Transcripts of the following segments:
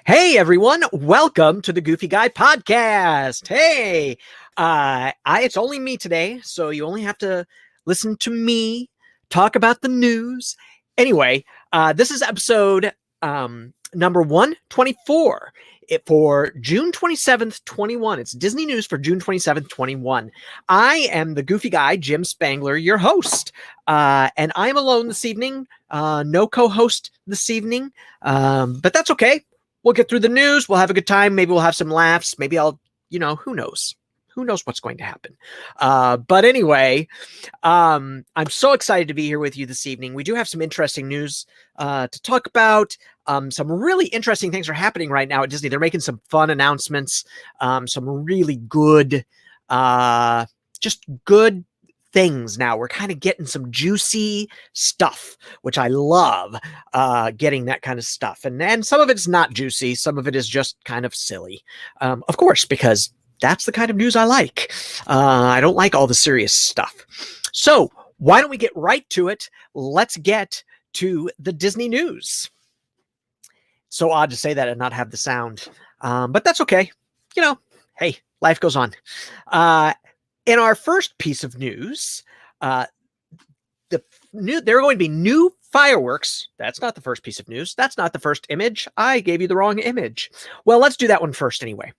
Hey everyone, welcome to the Goofy Guy Podcast. Hey, it's only me today, so you only have to listen to me talk about the news. Anyway, this is episode number 124 for June 27th, 21. It's Disney news for June 27th, 21. I am the Goofy Guy, Jim Spangler, your host, and I'm alone this evening. No co-host this evening, but that's okay. We'll get through the news. We'll have a good time. Maybe we'll have some laughs. Maybe I'll, who knows? Who knows what's going to happen? But anyway, I'm so excited to be here with you this evening. We do have some interesting news to talk about. Some really interesting things are happening right now at Disney. They're making some fun announcements, some really good, just good things now. We're kind of getting some juicy stuff, which I love, getting that kind of stuff. And some of it's not juicy. Some of it is just kind of silly. Of course, because that's the kind of news I like. I don't like all the serious stuff. So why don't we get right to it? Let's get to the Disney news. So odd to say that and not have the sound, but that's okay. Hey, life goes on. In our first piece of news, there are going to be new fireworks. That's not the first piece of news. That's not the first image. I gave you the wrong image. Well, let's do that one first anyway.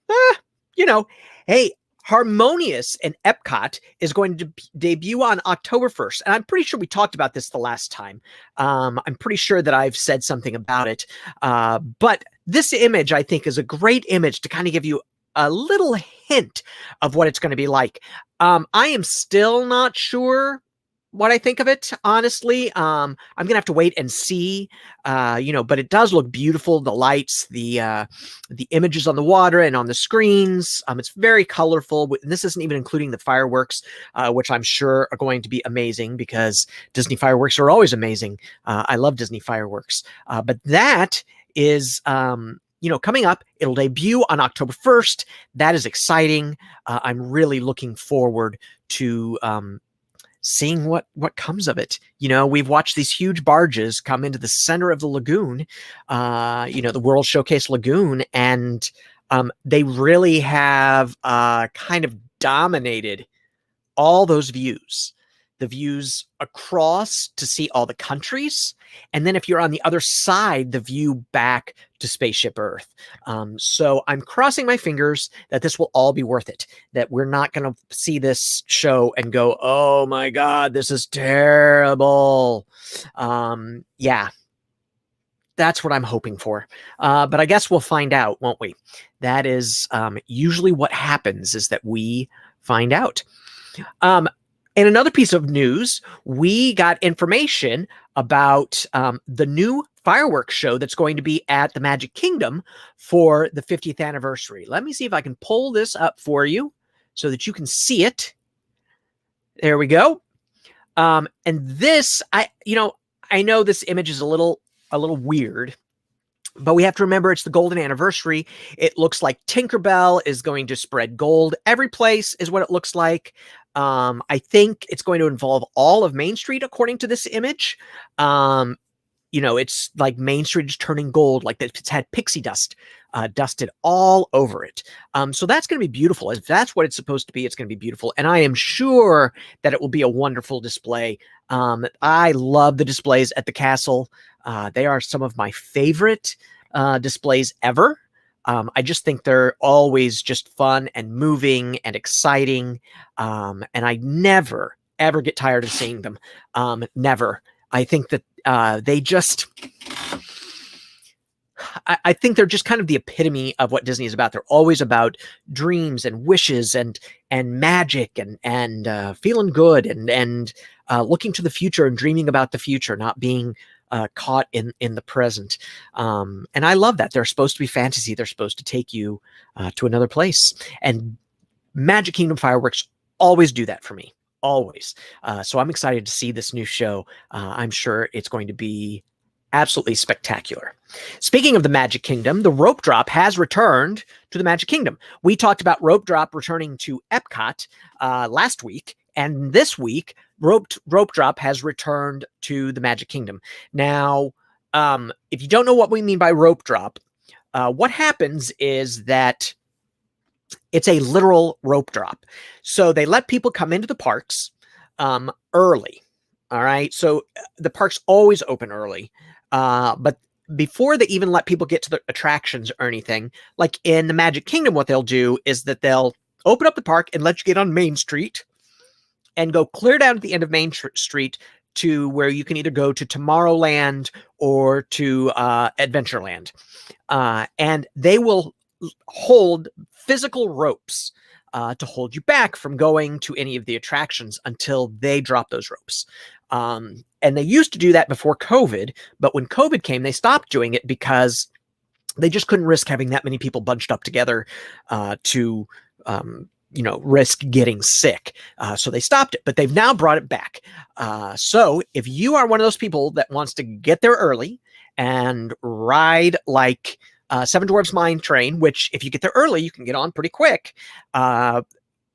Hey, Harmonious in Epcot is going to debut on October 1st. And I'm pretty sure we talked about this the last time. I'm pretty sure that I've said something about it. But this image, I think, is a great image to kind of give you a little hint of what it's going to be like. I am still not sure what I think of it, honestly. I'm gonna have to wait and see, but it does look beautiful. The lights, the images on the water and on the screens. It's very colorful. And this isn't even including the fireworks, which I'm sure are going to be amazing because Disney fireworks are always amazing. I love Disney fireworks. But that is, coming up. It'll debut on October 1st. That is exciting. I'm really looking forward to seeing what comes of it. We've watched these huge barges come into the center of the lagoon, the World Showcase Lagoon, and they really have kind of dominated all those views. The views across to see all the countries. And then if you're on the other side, the view back to Spaceship Earth. So I'm crossing my fingers that this will all be worth it, that we're not going to see this show and go, oh my God, this is terrible. Yeah, that's what I'm hoping for. But I guess we'll find out, won't we? That is usually what happens, is that we find out. In another piece of news, we got information about the new fireworks show that's going to be at the Magic Kingdom for the 50th anniversary. Let me see if I can pull this up for you so that you can see it. There we go. And this, I know this image is a little weird, but we have to remember it's the golden anniversary. It looks like Tinkerbell is going to spread gold every place, is what it looks like. I think it's going to involve all of Main Street, according to this image. It's like Main Street is turning gold, like it's had pixie dust dusted all over it. So that's going to be beautiful. If that's what it's supposed to be, it's going to be beautiful. And I am sure that it will be a wonderful display. I love the displays at the castle. They are some of my favorite displays ever. I just think they're always just fun and moving and exciting. And I never, ever get tired of seeing them. Never. I think that they just... I think they're just kind of the epitome of what Disney is about. They're always about dreams and wishes and magic and feeling good and looking to the future and dreaming about the future, not being caught in the present. And I love that. They're supposed to be fantasy. They're supposed to take you to another place. And Magic Kingdom fireworks always do that for me. Always. So I'm excited to see this new show. I'm sure it's going to be absolutely spectacular. Speaking of the Magic Kingdom, the Rope Drop has returned to the Magic Kingdom. We talked about Rope Drop returning to Epcot last week, and this week, Rope Drop has returned to the Magic Kingdom. Now, if you don't know what we mean by Rope Drop, what happens is that it's a literal rope drop. So they let people come into the parks early. All right. So the parks always open early. But before they even let people get to the attractions or anything, like in the Magic Kingdom, what they'll do is that they'll open up the park and let you get on Main Street and go clear down at the end of Main Street to where you can either go to Tomorrowland or to Adventureland. And they will hold physical ropes to hold you back from going to any of the attractions until they drop those ropes. And they used to do that before COVID, but when COVID came, they stopped doing it because they just couldn't risk having that many people bunched up together to risk getting sick. So they stopped it, but they've now brought it back. So if you are one of those people that wants to get there early and ride like Seven Dwarfs Mine Train, which if you get there early, you can get on pretty quick, then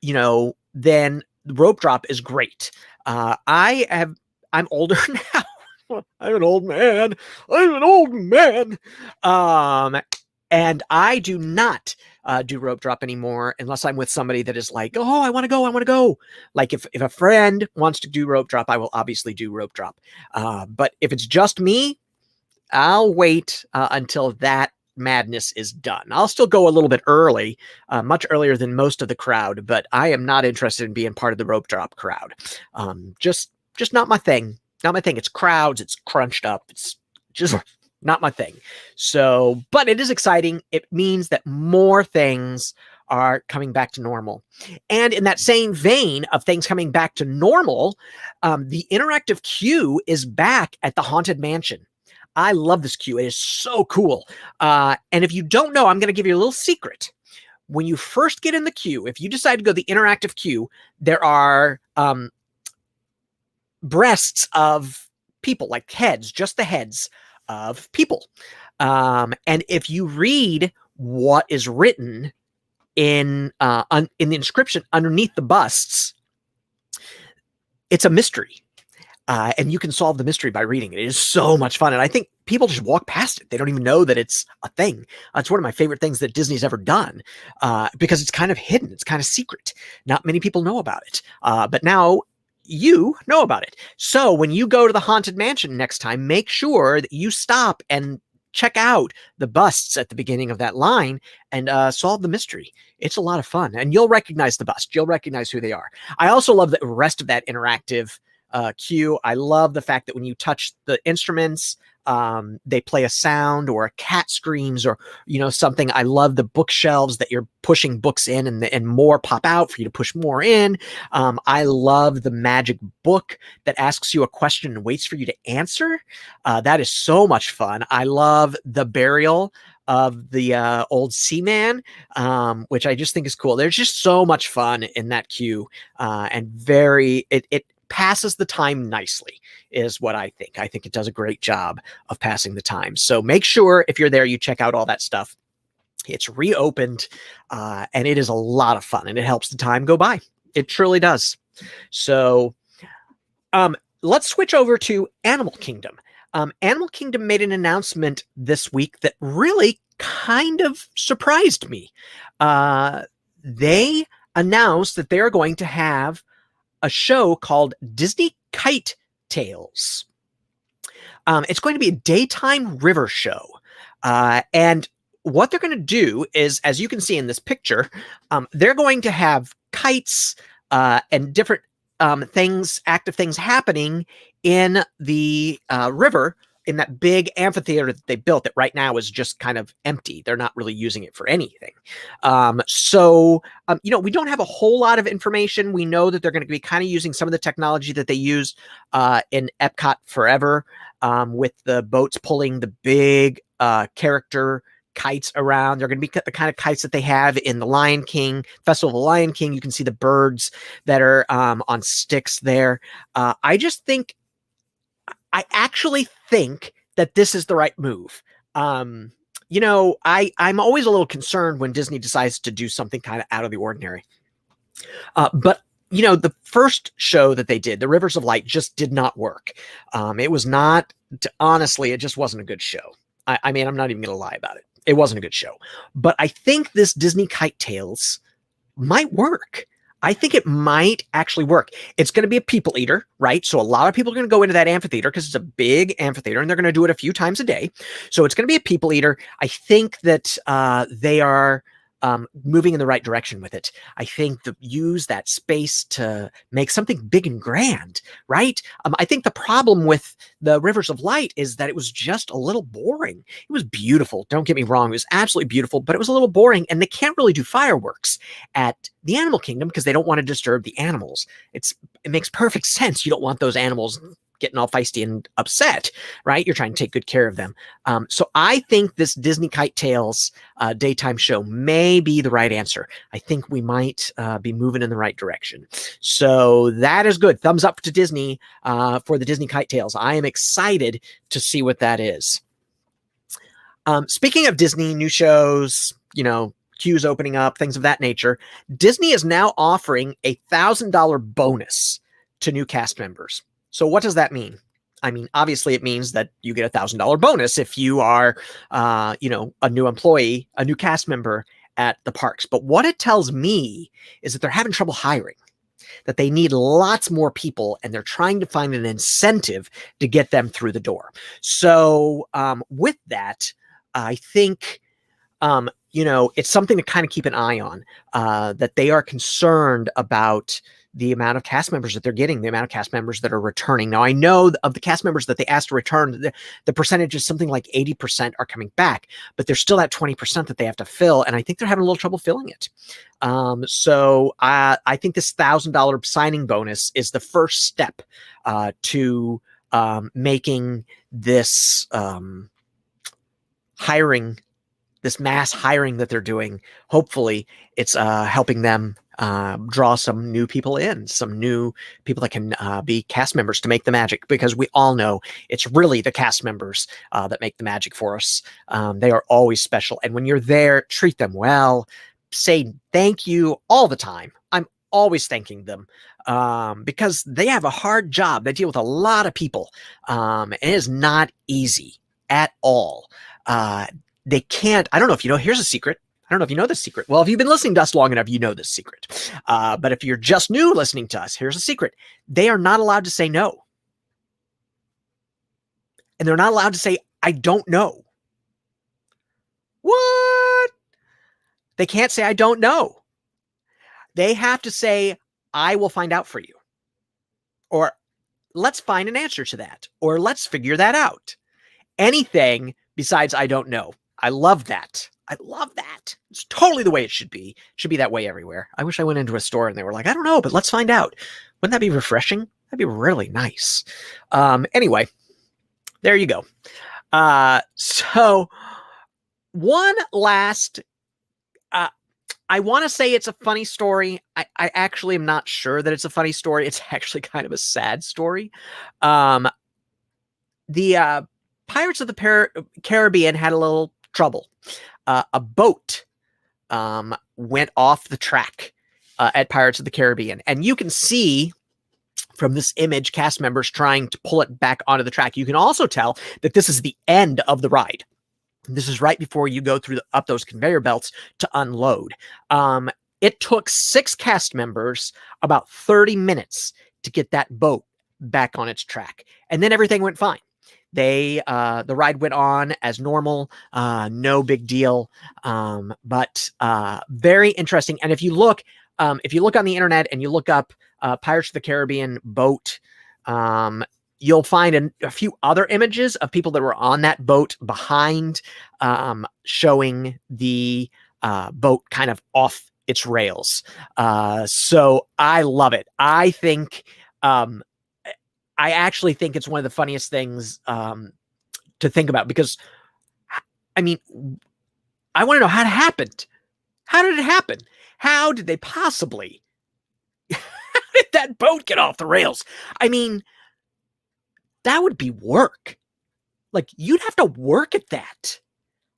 the rope drop is great. I'm older now. I'm an old man. And I do not do rope drop anymore unless I'm with somebody that is like, oh, I want to go. Like if a friend wants to do rope drop, I will obviously do rope drop. But if it's just me, I'll wait until that madness is done. I'll still go a little bit early, much earlier than most of the crowd, but I am not interested in being part of the rope drop crowd. Just not my thing. Not my thing. It's crowds. It's crunched up. It's just not my thing. So, but it is exciting. It means that more things are coming back to normal. And in that same vein of things coming back to normal, the interactive queue is back at the Haunted Mansion. I love this queue. It is so cool. And if you don't know, I'm going to give you a little secret. When you first get in the queue, if you decide to go the interactive queue, there are breasts of people, like heads, just the heads of people. And if you read what is written in the inscription underneath the busts, it's a mystery. And you can solve the mystery by reading it. It is so much fun. And I think people just walk past it. They don't even know that it's a thing. It's one of my favorite things that Disney's ever done because it's kind of hidden. It's kind of secret. Not many people know about it. But now you know about it. So when you go to the Haunted Mansion next time, make sure that you stop and check out the busts at the beginning of that line and solve the mystery. It's a lot of fun. And you'll recognize the bust. You'll recognize who they are. I also love the rest of that interactive queue. I love the fact that when you touch the instruments, they play a sound or a cat screams or, something. I love the bookshelves that you're pushing books in and more pop out for you to push more in. I love the magic book that asks you a question and waits for you to answer. That is so much fun. I love the burial of the old seaman, which I just think is cool. There's just so much fun in that queue, and it passes the time nicely is what I think. I think it does a great job of passing the time. So make sure if you're there, you check out all that stuff. It's reopened, and it is a lot of fun, and it helps the time go by. It truly does. So let's switch over to Animal Kingdom. Animal Kingdom made an announcement this week that really kind of surprised me. They announced that they're going to have a show called Disney Kite Tales. It's going to be a daytime river show. And what they're going to do is, as you can see in this picture, they're going to have kites and different active things happening in the river, in that big amphitheater that they built that right now is just kind of empty. They're not really using it for anything. So we don't have a whole lot of information. We know that they're going to be kind of using some of the technology that they used in Epcot Forever, with the boats pulling the big character kites around. They're going to be the kind of kites that they have in the Lion King, Festival of the Lion King. You can see the birds that are on sticks there. I actually think that this is the right move. I'm always a little concerned when Disney decides to do something kind of out of the ordinary. But the first show that they did, the Rivers of Light, just did not work. It was not, honestly, it just wasn't a good show. I mean, I'm not even going to lie about it. It wasn't a good show. But I think this Disney Kite Tales might work. I think it might actually work. It's going to be a people eater, right? So a lot of people are going to go into that amphitheater because it's a big amphitheater and they're going to do it a few times a day. So it's going to be a people eater. I think that they are moving in the right direction with it. I think use that space to make something big and grand, right? I think the problem with the Rivers of Light is that it was just a little boring. It was beautiful. Don't get me wrong. It was absolutely beautiful, but it was a little boring. And they can't really do fireworks at the Animal Kingdom because they don't want to disturb the animals. It makes perfect sense. You don't want those animals getting all feisty and upset, right? You're trying to take good care of them. So I think this Disney Kite Tales daytime show may be the right answer. I think we might be moving in the right direction. So that is good. Thumbs up to Disney for the Disney Kite Tales. I am excited to see what that is. Speaking of Disney, new shows, queues opening up, things of that nature, Disney is now offering a $1,000 bonus to new cast members. So what does that mean? I mean, obviously it means that you get a $1,000 bonus if you are, a new employee, a new cast member at the parks. But what it tells me is that they're having trouble hiring, that they need lots more people and they're trying to find an incentive to get them through the door. So with that, I think, it's something to kind of keep an eye on, that they are concerned about the amount of cast members that they're getting, the amount of cast members that are returning. Now, I know of the cast members that they asked to return, the percentage is something like 80% are coming back, but there's still that 20% that they have to fill, and I think they're having a little trouble filling it. So I think this $1,000 signing bonus is the first step to making this hiring, this mass hiring that they're doing, hopefully it's helping them draw some new people in, some new people that can be cast members to make the magic, because we all know it's really the cast members that make the magic for us. They are always special. And when you're there, treat them well, say thank you all the time. I'm always thanking them because they have a hard job. They deal with a lot of people. And it is not easy at all. They can't, I don't know if you know, here's a secret. I don't know if you know this secret. Well, if you've been listening to us long enough, you know this secret. But if you're just new listening to us, here's a secret. They are not allowed to say no. And they're not allowed to say, I don't know. What? They can't say, I don't know. They have to say, I will find out for you. Or let's find an answer to that. Or let's figure that out. Anything besides I don't know. I love that. I love that. It's totally the way it should be. It should be that way everywhere. I wish I went into a store and they were like, I don't know, but let's find out. Wouldn't that be refreshing? That'd be really nice. Anyway, there you go. So one last, I want to say it's a funny story. I actually am not sure that it's a funny story. It's actually kind of a sad story. The Pirates of the Caribbean had a little trouble. A boat went off the track at Pirates of the Caribbean. And you can see from this image cast members trying to pull it back onto the track. You can also tell that this is the end of the ride. This is right before you go through up those conveyor belts to unload. It took 6 cast members about 30 minutes to get that boat back on its track. And then everything went fine. The ride went on as normal, no big deal, but very interesting. And if you look on the internet and you look up Pirates of the Caribbean boat, you'll find a few other images of people that were on that boat behind, showing the boat kind of off its rails. So I love it. I actually think it's one of the funniest things to think about, because, I mean, I want to know how it happened. How did it happen? How did they possibly, how did that boat get off the rails? I mean, that would be work. Like, you'd have to work at that.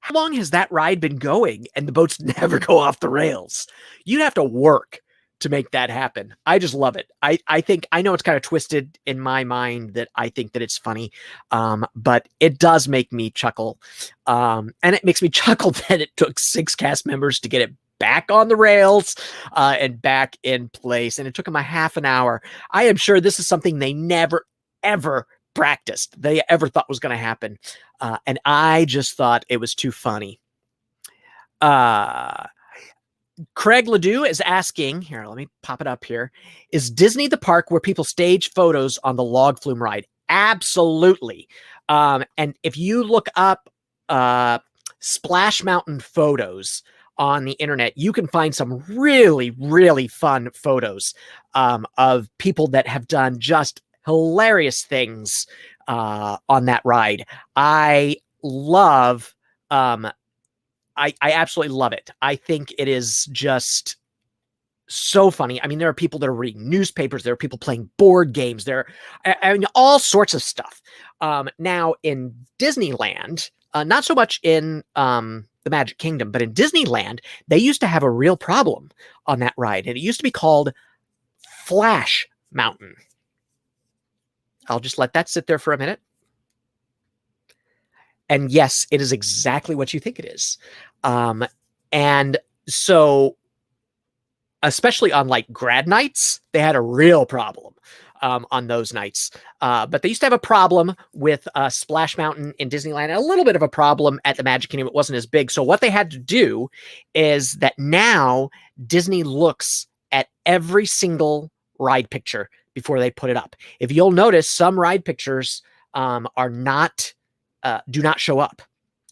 How long has that ride been going and the boats never go off the rails? You'd have to work to make that happen. I just love it. I think I know it's kind of twisted in my mind that I think that it's funny, but it does make me chuckle, and it makes me chuckle that it took 6 cast members to get it back on the rails and back in place, and it took them a half an hour. I am sure this is something they never ever practiced, they ever thought was going to happen, and I just thought it was too funny. Craig Ledoux is asking, here, let me pop it up here. Is Disney the park where people stage photos on the log flume ride? Absolutely. And if you look up Splash Mountain photos on the internet, you can find some really, really fun photos of people that have done just hilarious things on that ride. I love I absolutely love it. I think it is just so funny. I mean, there are people that are reading newspapers. There are people playing board games. I mean, all sorts of stuff. Now, in Disneyland, not so much in the Magic Kingdom, but in Disneyland, they used to have a real problem on that ride. And it used to be called Flash Mountain. I'll just let that sit there for a minute. And yes, it is exactly what you think it is. And so, especially on like grad nights, they had a real problem on those nights. But they used to have a problem with Splash Mountain in Disneyland, and a little bit of a problem at the Magic Kingdom. It wasn't as big. So what they had to do is that now Disney looks at every single ride picture before they put it up. If you'll notice, some ride pictures are not do not show up.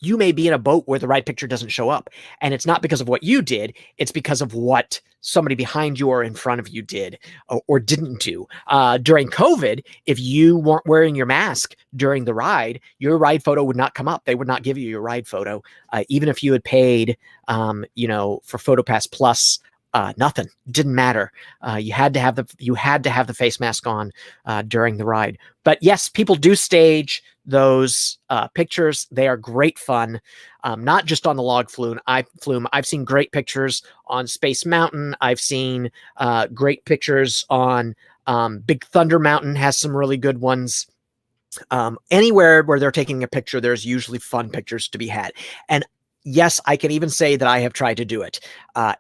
You may be in a boat where the ride picture doesn't show up, and it's not because of what you did. It's because of what somebody behind you or in front of you did or didn't do. During COVID, if you weren't wearing your mask during the ride, your ride photo would not come up. They would not give you your ride photo, even if you had paid, for PhotoPass Plus. Nothing. Didn't matter. You had to have the face mask on during the ride. But yes, people do stage those pictures. They are great fun. Not just on the log flume. I've seen great pictures on Space Mountain. I've seen great pictures on Big Thunder Mountain. Has some really good ones. Anywhere where they're taking a picture, there's usually fun pictures to be had. And yes, I can even say that I have tried to do it.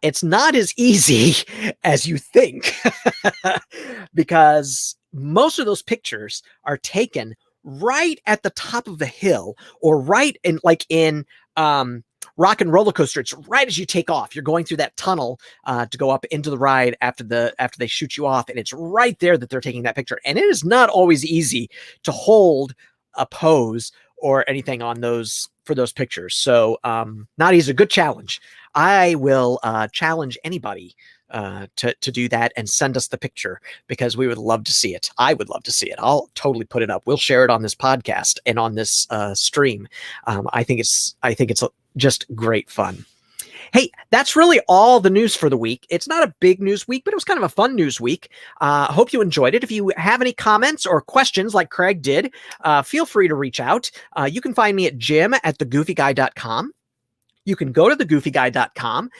It's not as easy as you think because most of those pictures are taken right at the top of the hill or right in Rock and Roller Coaster. It's right as you take off. You're going through that tunnel to go up into the ride after they shoot you off. And it's right there that they're taking that picture. And it is not always easy to hold a pose or anything on those for those pictures. So not easy. A good challenge. I will challenge anybody to do that and send us the picture because we would love to see it. I would love to see it. I'll totally put it up. We'll share it on this podcast and on this stream. I think it's just great fun. Hey, that's really all the news for the week. It's not a big news week, but it was kind of a fun news week. Hope you enjoyed it. If you have any comments or questions like Craig did, feel free to reach out. You can find me at jim@thegoofyguy.com. You can go to thegoofyguy.com,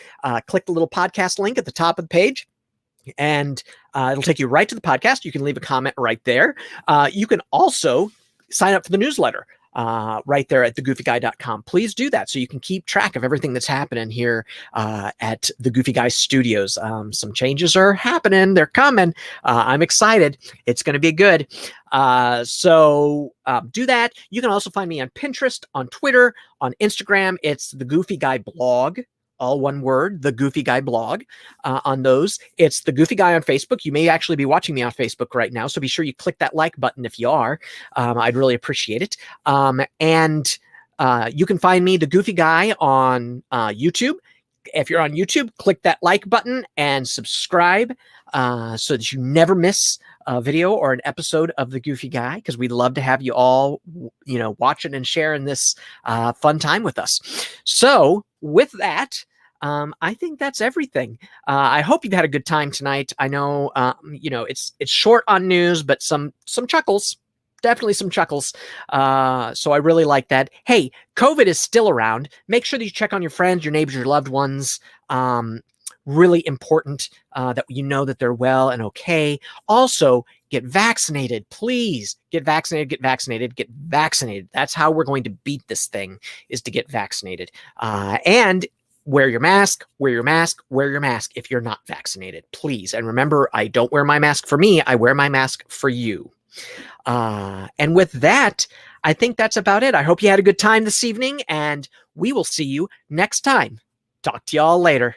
click the little podcast link at the top of the page, and it'll take you right to the podcast. You can leave a comment right there. You can also sign up for the newsletter. Right there at thegoofyguy.com. Please do that so you can keep track of everything that's happening here at the Goofy Guy Studios. Some changes are happening. They're coming. I'm excited. It's going to be good. So do that. You can also find me on Pinterest, on Twitter, on Instagram. It's the Goofy Guy blog. All one word, the Goofy Guy blog. On those, it's the Goofy Guy on Facebook. You may actually be watching me on Facebook right now, so be sure you click that like button if you are. I'd really appreciate it. And you can find me, the Goofy Guy, on YouTube. If you're on YouTube, click that like button and subscribe so that you never miss a video or an episode of the Goofy Guy, because we'd love to have you all, watching and sharing this fun time with us. So with that, I think that's everything. I hope you've had a good time tonight. I know, it's short on news, but some chuckles. Definitely some chuckles. So I really like that. Hey, COVID is still around. Make sure that you check on your friends, your neighbors, your loved ones. really important that you know that they're well and okay. Also, get vaccinated. Please get vaccinated, get vaccinated, get vaccinated. That's how we're going to beat this thing, is to get vaccinated. And wear your mask, wear your mask, wear your mask if you're not vaccinated, please. And remember, I don't wear my mask for me, I wear my mask for you. And with that, I think that's about it. I hope you had a good time this evening, and we will see you next time. Talk to y'all later.